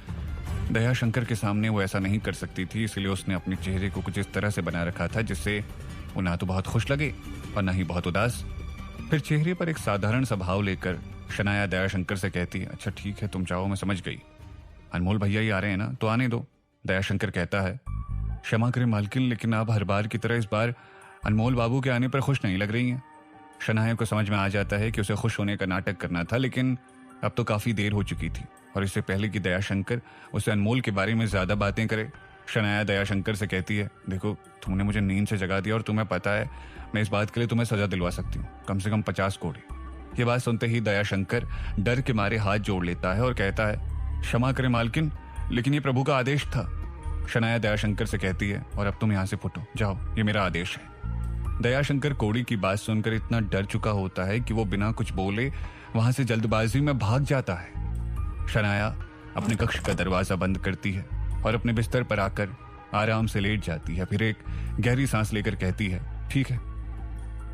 दयाशंकर के सामने वो ऐसा नहीं कर सकती थी, इसलिए उसने अपने चेहरे को कुछ इस तरह से बना रखा था जिससे वो ना तो बहुत खुश लगे और ना ही बहुत उदास। फिर चेहरे पर एक साधारण सा भाव लेकर शनाया दयाशंकर से कहती है, अच्छा ठीक है, तुम चाहो, मैं समझ गई। अनमोल भैया ही आ रहे हैं ना, तो आने दो। दयाशंकर कहता है, क्षमा करें मालकिन, लेकिन आप हर बार की तरह इस बार अनमोल बाबू के आने पर खुश नहीं लग रही हैं। शनाया को समझ में आ जाता है कि उसे खुश होने का नाटक करना था, लेकिन अब तो काफी देर हो चुकी थी और इससे पहले कि दयाशंकर उसे अनमोल के बारे में ज्यादा बातें करे, शनाया दयाशंकर से कहती है, देखो तुमने मुझे नींद से जगा दिया और तुम्हें पता है मैं इस बात के लिए तुम्हें सजा दिलवा सकती हूँ, कम से कम 50 कोड़े। ये बात सुनते ही दयाशंकर डर के मारे हाथ जोड़ लेता है और कहता है, क्षमा करें मालकिन, लेकिन ये प्रभु का आदेश था। शनाया दयाशंकर से कहती है, और अब तुम यहाँ से फुटो, जाओ, ये मेरा आदेश है। दयाशंकर कोड़ी की बात सुनकर इतना डर चुका होता है कि वो बिना कुछ बोले वहां से जल्दबाजी में भाग जाता है। शनाया अपने कक्ष का दरवाजा बंद करती है और अपने बिस्तर पर आकर आराम से लेट जाती है। फिर एक गहरी सांस लेकर कहती है, ठीक है,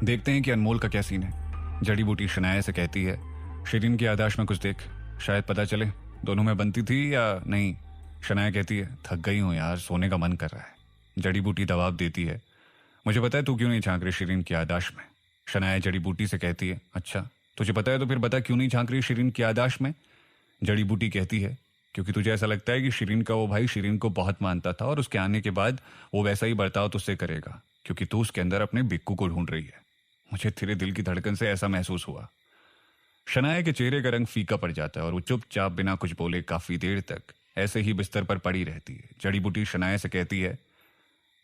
देखते हैं कि अनमोल का क्या सीन है। जड़ी बूटी शनाया से कहती है, शिरीन की याददाश्त में कुछ देख, शायद पता चले दोनों में बनती थी या नहीं। शनाया कहती है, थक गई हूं यार, सोने का मन कर रहा है। जड़ी बूटी जवाब देती है, मुझे पता है तू क्यों नहीं झांक रही शिरीन की याददाश्त में। शनाया जड़ी बूटी से कहती है, अच्छा तुझे पता है तो फिर बता क्यों नहीं झांक रही शिरीन की याददाश्त में। जड़ी बूटी कहती है, क्योंकि तुझे ऐसा लगता है कि शिरीन का वो भाई शिरीन को बहुत मानता था और उसके आने के बाद वो वैसा ही बर्ताव तुझसे करेगा, क्योंकि तू उसके अंदर अपने बिक्कू को ढूंढ रही है। मुझे तेरे दिल की धड़कन से ऐसा महसूस हुआ। शनाया के चेहरे का रंग फीका पड़ जाता है और वो चुपचाप बिना कुछ बोले काफी देर तक ऐसे ही बिस्तर पर पड़ी रहती है। जड़ी बूटी शनाया से कहती है,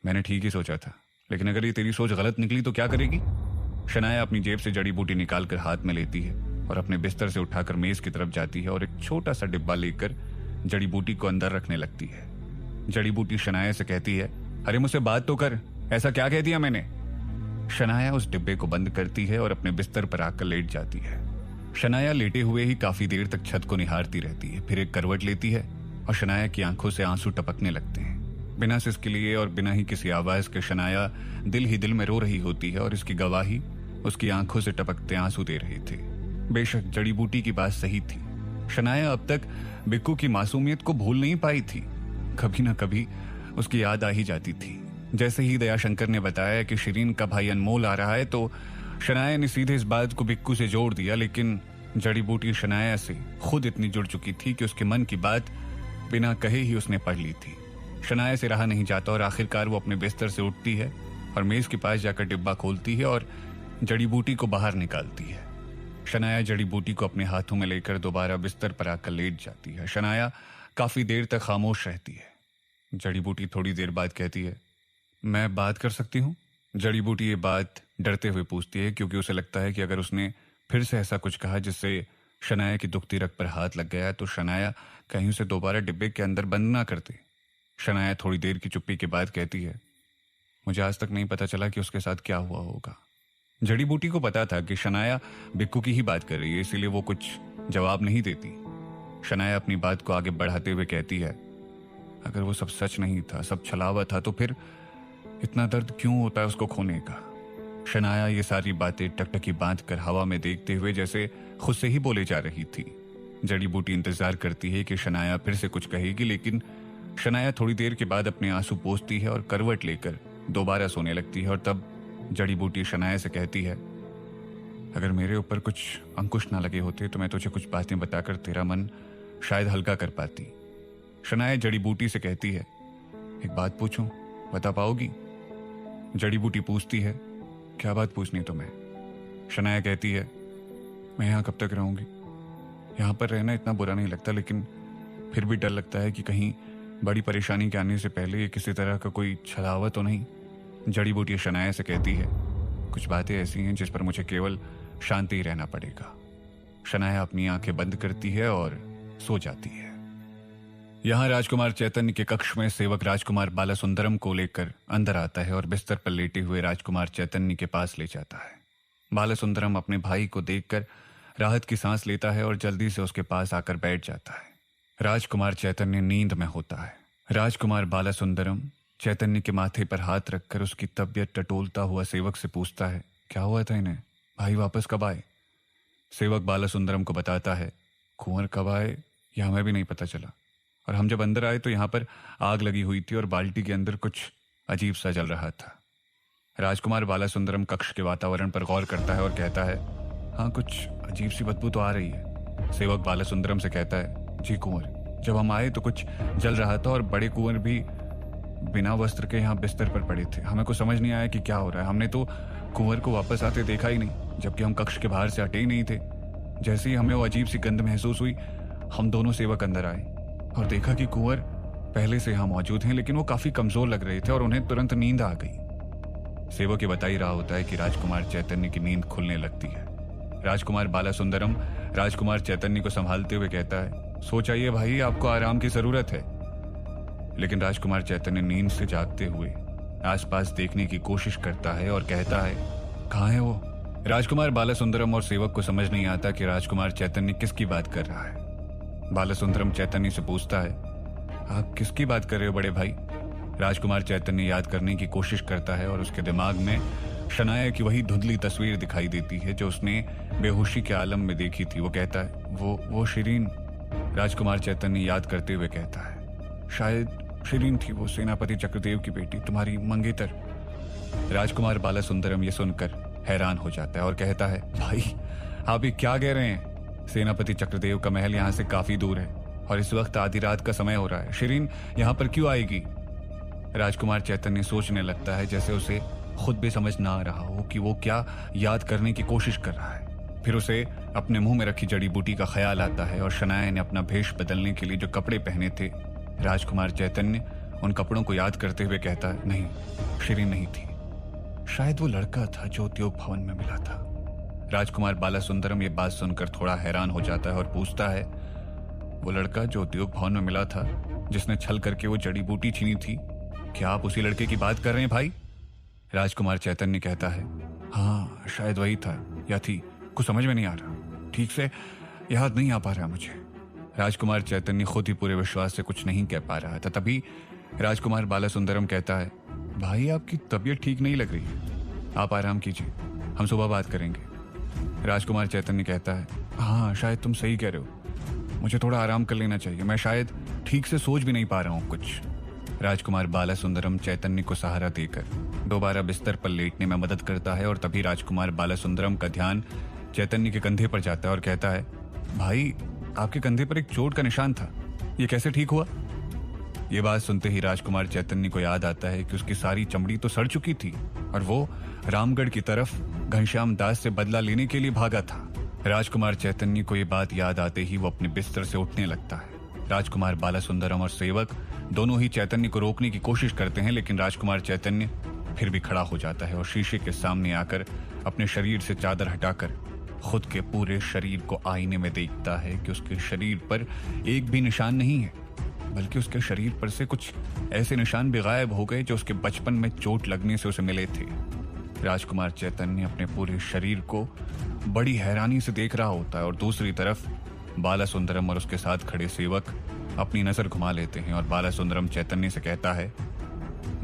मैंने ठीक ही सोचा था, लेकिन अगर ये तेरी सोच गलत निकली तो क्या करेगी। शनाया अपनी जेब से जड़ी बूटी निकालकर हाथ में लेती है और अपने बिस्तर से उठाकर मेज की तरफ जाती है और एक छोटा सा डिब्बा लेकर जड़ी बूटी को अंदर रखने लगती है। जड़ी बूटी शनाया से कहती है, अरे मुझसे बात तो कर, ऐसा क्या कह दिया मैंने। शनाया उस डिब्बे को बंद करती है और अपने बिस्तर पर आकर लेट जाती है। शनाया लेटे हुए ही काफी देर तक छत को निहारती रहती है, फिर एक करवट लेती है और शनाया की आंखों से आंसू टपकने लगते हैं। बिना सिसके लिए और बिना ही किसी आवाज के शनाया दिल ही दिल में रो रही होती है और इसकी गवाही उसकी आंखों से टपकते आंसू दे रहे थे। बेशक जड़ी बूटी की बात सही थी, शनाया अब तक बिक्कू की मासूमियत को भूल नहीं पाई थी। कभी ना कभी उसकी याद आ ही जाती थी। जैसे ही दयाशंकर ने बताया कि शिरीन का भाई अनमोल आ रहा है तो शनाया ने सीधे इस बात को बिक्कू से जोड़ दिया, लेकिन जड़ी बूटी शनाया से खुद इतनी जुड़ चुकी थी कि उसके मन की बात बिना कहे ही उसने पढ़ ली थी। शनाया से रहा नहीं जाता और आखिरकार वो अपने बिस्तर से उठती है और मेज के पास जाकर डिब्बा खोलती है और जड़ी बूटी को बाहर निकालती है। शनाया जड़ी बूटी को अपने हाथों में लेकर दोबारा बिस्तर पर आकर लेट जाती है। शनाया काफी देर तक खामोश रहती है। जड़ी बूटी थोड़ी देर बाद कहती है, मैं बात कर सकती हूँ। जड़ी बूटी ये बात डरते हुए पूछती है, क्योंकि उसे लगता है कि अगर उसने फिर से ऐसा कुछ कहा जिससे शनाया की दुखती रग पर हाथ लग गया तो शनाया कहीं उसे दोबारा डिब्बे के अंदर बंद ना करती। शनाया थोड़ी देर की चुप्पी के बाद कहती है, मुझे आज तक नहीं पता चला कि उसके साथ क्या हुआ होगा। जड़ी बूटी को पता था कि शनाया बिक्कू की ही बात कर रही है, इसीलिए वो कुछ जवाब नहीं देती। शनाया अपनी बात को आगे बढ़ाते हुए कहती है, अगर वो सब सच नहीं था, सब छलावा था, तो फिर इतना दर्द क्यों होता है उसको खोने का। शनाया ये सारी बातें टकटकी बांध कर हवा में देखते हुए जैसे खुद से ही बोले जा रही थी। जड़ी बूटी इंतजार करती है कि शनाया फिर से कुछ कहेगी, लेकिन शनाया थोड़ी देर के बाद अपने आंसू पोंछती है और करवट लेकर दोबारा सोने लगती है। और तब जड़ी बूटी शनाया से कहती है, अगर मेरे ऊपर कुछ अंकुश ना लगे होते तो मैं तुझे कुछ बातें बताकर तेरा मन शायद हल्का कर पाती। शनाया जड़ी बूटी से कहती है, एक बात पूछूं, बता पाओगी। जड़ी बूटी पूछती है, क्या बात पूछनी तुम्हें। शनाया कहती है, मैं यहाँ कब तक रहूंगी। यहाँ पर रहना इतना बुरा नहीं लगता, लेकिन फिर भी डर लगता है कि कहीं बड़ी परेशानी के आने से पहले किसी तरह का कोई छलावा तो नहीं। जड़ी बूटी शनाया से कहती है, कुछ बातें ऐसी हैं जिस पर मुझे केवल शांति ही रहना पड़ेगा। शनाया अपनी आंखें बंद करती है और सो जाती है। यहाँ राजकुमार चैतन्य के कक्ष में सेवक राजकुमार बालासुंदरम को लेकर अंदर आता है और बिस्तर पर लेटे हुए राजकुमार चैतन्य के पास ले जाता है। बालासुंदरम अपने भाई को देखकर राहत की सांस लेता है और जल्दी से उसके पास आकर बैठ जाता है। राजकुमार चैतन्य नींद में होता है। राजकुमार बालासुंदरम चैतन्य के माथे पर हाथ रखकर उसकी तबीयत टटोलता हुआ सेवक से पूछता है, क्या हुआ था इन्हें, भाई वापस कब आए। सेवक बालासुंदरम को बताता है, कुंवर कब आए यह हमें भी नहीं पता चला, और हम जब अंदर आए तो यहाँ पर आग लगी हुई थी और बाल्टी के अंदर कुछ अजीब सा जल रहा था। राजकुमार बालासुंदरम कक्ष के वातावरण पर गौर करता है और कहता है, हाँ कुछ अजीब सी बदबू तो आ रही है। सेवक बालासुंदरम से कहता है, जी कुंवर, जब हम आए तो कुछ जल रहा था और बड़े कुंवर भी बिना वस्त्र के यहाँ बिस्तर पर पड़े थे। हमें कुछ समझ नहीं आया कि क्या हो रहा है। हमने तो कुंवर को वापस आते देखा ही नहीं, जबकि हम कक्ष के बाहर से हटे ही नहीं थे। जैसे ही हमें वो अजीब सी गंध महसूस हुई, हम दोनों सेवक अंदर आए और देखा कि कुंवर पहले से यहाँ मौजूद हैं, लेकिन वो काफी कमजोर लग रहे थे और उन्हें तुरंत नींद आ गई। सेवक ये बता ही रहा होता है कि राजकुमार चैतन्य की नींद खुलने लगती है। राजकुमार बालासुंदरम राजकुमार चैतन्य को संभालते हुए कहता है, सो जाइए भाई, आपको आराम की जरूरत है। लेकिन राजकुमार चैतन्य नींद से जागते हुए आसपास देखने की कोशिश करता है और कहता है, कहाँ है वो? राजकुमार बालासुंदरम और सेवक को समझ नहीं आता कि राजकुमार चैतन्य किसकी बात कर रहा है। बालासुंदरम चैतन्य से पूछता है, आप किसकी बात कर रहे हो बड़े भाई? राजकुमार चैतन्य याद करने की कोशिश करता है और उसके दिमाग में शनाया की वही धुंधली तस्वीर दिखाई देती है जो उसने बेहोशी के आलम में देखी थी। वो कहता है, वो शिरीन। राजकुमार चैतन्य याद करते हुए कहता है, शायद शिरीन थी वो, सेनापति चक्रदेव की बेटी, तुम्हारी मंगेतर। राजकुमार बालासुंदरम ये सुनकर हैरान हो जाता है और कहता है, भाई आप ये क्या कह रहे हैं? सेनापति चक्रदेव का महल यहाँ से काफी दूर है और इस वक्त आधी रात का समय हो रहा है। शिरीन यहाँ पर क्यों आएगी? राजकुमार चैतन्य सोचने लगता है, जैसे उसे खुद भी समझ ना आ रहा हो कि वो क्या याद करने की कोशिश कर रहा है। फिर उसे अपने मुंह में रखी जड़ी बूटी का ख्याल आता है और शनाया ने अपना भेष बदलने के लिए जो कपड़े पहने थे, राजकुमार चैतन्य उन कपड़ों को याद करते हुए कहता है, नहीं, शिरीन नहीं थी, शायद वो लड़का था जो उद्योग भवन में मिला था। राजकुमार बालासुंदरम ये बात सुनकर थोड़ा हैरान हो जाता है और पूछता है, वो लड़का जो उद्योग भवन में मिला था, जिसने छल करके वो जड़ी बूटी छीनी थी, क्या आप उसी लड़के की बात कर रहे हैं भाई? राजकुमार चैतन्य कहता है, हाँ शायद वही था या थी, कुछ समझ में नहीं आ रहा, ठीक से याद नहीं आ पा रहा मुझे। राजकुमार चैतन्य खुद ही पूरे विश्वास से कुछ नहीं कह पा रहा था। तभी राजकुमार बालासुंदरम कहता है, भाई आपकी तबीयत ठीक नहीं लग रही है, आप आराम कीजिए, हम सुबह बात करेंगे। राजकुमार चैतन्य कहता है, हाँ शायद तुम सही कह रहे हो, मुझे थोड़ा आराम कर लेना चाहिए, मैं शायद ठीक से सोच भी नहीं पा रहा हूँ कुछ। राजकुमार बालासुंदरम चैतन्य को सहारा देकर दोबारा बिस्तर पर लेटने में मदद करता है और तभी राजकुमार बालासुंदरम का ध्यान चैतन्य के कंधे पर जाता है और कहता है, भाई आपके कंधे पर एक चोट का निशान था, ये कैसे ठीक हुआ? ये बात सुनते ही राजकुमार चैतन्य को याद आता है कि उसकी सारी चमड़ी तो सड़ चुकी थी और वो रामगढ़ की तरफ घनश्याम दास से बदला लेने के लिए भागा था। राजकुमार चैतन्य को ये बात याद आते ही वो अपने बिस्तर से उठने लगता है। राजकुमार बालासुंदरम और सेवक दोनों ही चैतन्य को रोकने की कोशिश करते हैं, लेकिन राजकुमार चैतन्य फिर भी खड़ा हो जाता है और शीशे के सामने आकर अपने शरीर से चादर हटाकर खुद के पूरे शरीर को आईने में देखता है कि उसके शरीर पर एक भी निशान नहीं है, बल्कि उसके शरीर पर से कुछ ऐसे निशान भी गायब हो गए जो उसके बचपन में चोट लगने से उसे मिले थे। राजकुमार चैतन्य अपने पूरे शरीर को बड़ी हैरानी से देख रहा होता है और दूसरी तरफ बालासुंदरम और उसके साथ खड़े सेवक अपनी नजर घुमा लेते हैं और बालासुंदरम चैतन्य से कहता है,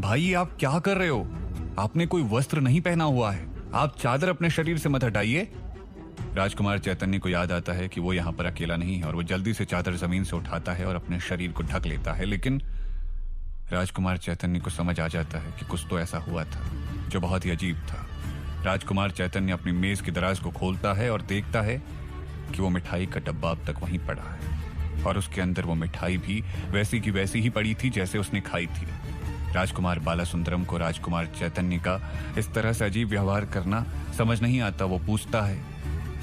भाई आप क्या कर रहे हो? आपने कोई वस्त्र नहीं पहना हुआ है, आप चादर अपने शरीर से मत हटाइए। राजकुमार चैतन्य को याद आता है कि वो यहाँ पर अकेला नहीं है और वो जल्दी से चादर जमीन से उठाता है और अपने शरीर को ढक लेता है, लेकिन राजकुमार चैतन्य को समझ आ जाता है कि कुछ तो ऐसा हुआ था जो बहुत ही अजीब था। राजकुमार चैतन्य अपनी मेज की दराज को खोलता है और देखता है कि वो मिठाई का डब्बा अब तक वहीं पड़ा है और उसके अंदर वो मिठाई भी वैसी की वैसी ही पड़ी थी जैसे उसने खाई थी। राजकुमार बालासुंदरम को राजकुमार चैतन्य का इस तरह से अजीब व्यवहार करना समझ नहीं आता। वो पूछता है,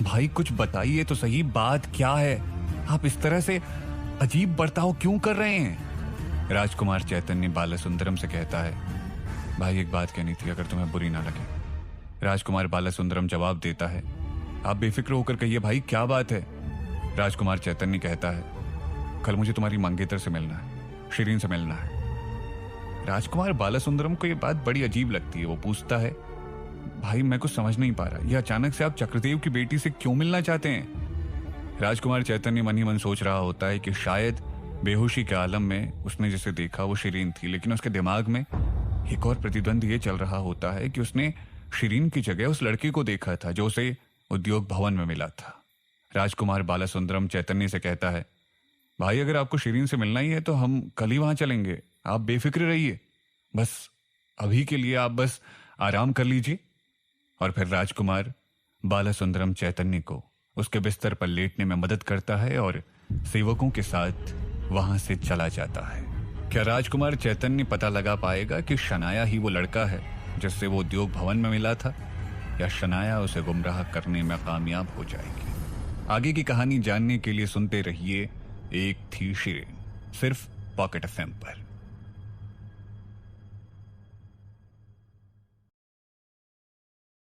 भाई कुछ बताइए तो सही, बात क्या है? आप इस तरह से अजीब बर्ताव क्यों कर रहे हैं? राजकुमार चैतन्य बालासुंदरम से कहता है, भाई एक बात कहनी थी, अगर तुम्हें बुरी ना लगे। राजकुमार बालासुंदरम जवाब देता है, आप बेफिक्र होकर कहिए भाई, क्या बात है? राजकुमार चैतन्य कहता है, कल मुझे तुम्हारी मंगेतर से मिलना है, शिरीन से मिलना है। राजकुमार बालासुंदरम को यह बात बड़ी अजीब लगती है। वो पूछता है, भाई मैं कुछ समझ नहीं पा रहा, यह अचानक से आप चक्रदेव की बेटी से क्यों मिलना चाहते हैं? राजकुमार चैतन्य मन ही मन सोच रहा होता है कि शायद बेहोशी के आलम में उसने जिसे देखा वो शिरीन थी, लेकिन उसके दिमाग में एक और प्रतिद्वंद ये चल रहा होता है कि उसने शिरीन की जगह उस लड़के को देखा था जो उसे उद्योग भवन में मिला था। राजकुमार बालासुंदरम चैतन्य से कहता है, भाई अगर आपको शिरीन से मिलना ही है तो हम कल ही वहां चलेंगे, आप बेफिक्र रहिए, बस अभी के लिए आप बस आराम कर लीजिए। और फिर राजकुमार बालासुंदरम चैतन्य को उसके बिस्तर पर लेटने में मदद करता है और सेवकों के साथ वहां से चला जाता है। क्या राजकुमार चैतन्य पता लगा पाएगा कि शनाया ही वो लड़का है जिससे वो उद्योग भवन में मिला था, या शनाया उसे गुमराह करने में कामयाब हो जाएगी? आगे की कहानी जानने के लिए सुनते रहिए एक थी शिरीन, सिर्फ पॉकेट एफएम पर।